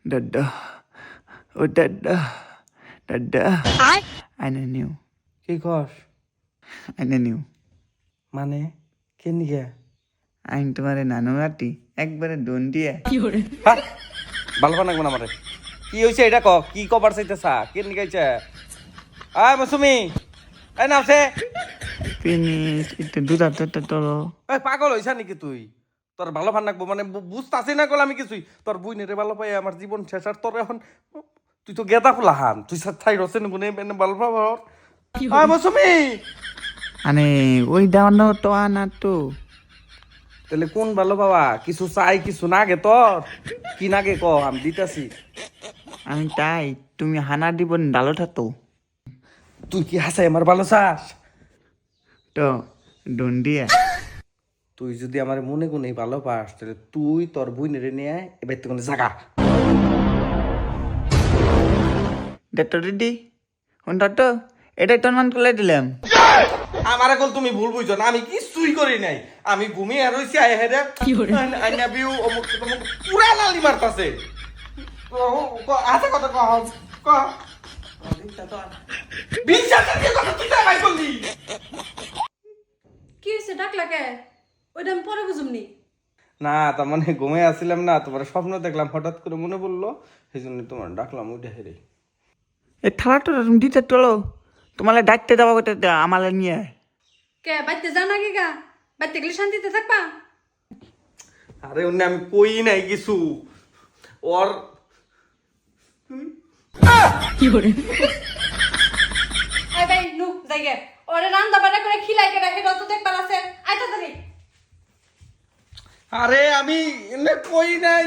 Dada. Oh, Dada. Dada. I knew. কি কস I knew. মানে কে নিয়ে আমি তোমার নানু আটি একবারে দোন দিয়ে ভালো বানাবো না আমারে কি হইছে এটা ক কি কবার চাইতেছা কে নিগাইছে আয় মৌসুমি এই নামছে ফিনিশ একটু দুধ হাতে তোলো এই পাগল হইছা নাকি তুই তোর ভালো ভান রাখবো মানে বুঝতাছি না কল আমি কিছুই তোর বই নেরে ভালো পাই আমার জীবন শেষ আর তোর এখন তুই তো গেদা ফুলা হান তুই ছাই রসেন গুনে ভালো পাবো আয় মৌসুমি মানে ওই দাওয়ানো তো আনা তো তাহলে কোন ভালো বাবা কিছু চাই কিছু না গে তোর কি না গে ক আমি দিতেছি আমি তাই তুমি হানা দিব ডালো থাতো তুই কি হাসাই আমার ভালো চাস তো দোন দিয়ে তুই যদি আমার মনে গুনে ভালো পাস তাহলে তুই তোর বই নেড়ে নিয়ে এবার তো কোনো জাগা দেখতো দিদি হন তো এটাই তোর মান করে দিলাম আমার এখন তুমি ভুল বুঝছো না আমি কিছুই করি নাই আমি ঘুমিয়ে রইছি আয় হেরে আইনা বিউ অমুক তমুক পুরা লালি মারতাছে আচ্ছা কথা কহ কহ বিশ্বাসের কথা তুই ভাই বললি কি হয়েছে ডাকলা কে ওইটা আমি পরে বুঝুমনি না তার মানে ঘুমিয়ে আসছিলাম না তোমার স্বপ্ন দেখলাম হঠাৎ করে মনে পড়লো সেই জন্য তোমার ডাকলাম ওইটা হেরে এই থালাটা তুমি দিতে তোলো তোমার ডাকতে দেওয়া করতে আমার নিয়ে কে বাইতে যা নাকি গা বাইতে গেলে শান্তিতে থাকবা আরে অন্য আমি কই নাই কিছু ওর আই ভাই নু যাইগে ওরে রান্না বাড়া করে খিলাই কেডা হেডা তো দেখবার আছে আইতা তারি আরে আমি এনে কই নাই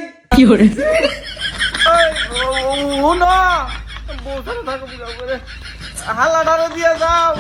ও না বসে থাকো হালা ডারে দিয়ে যাও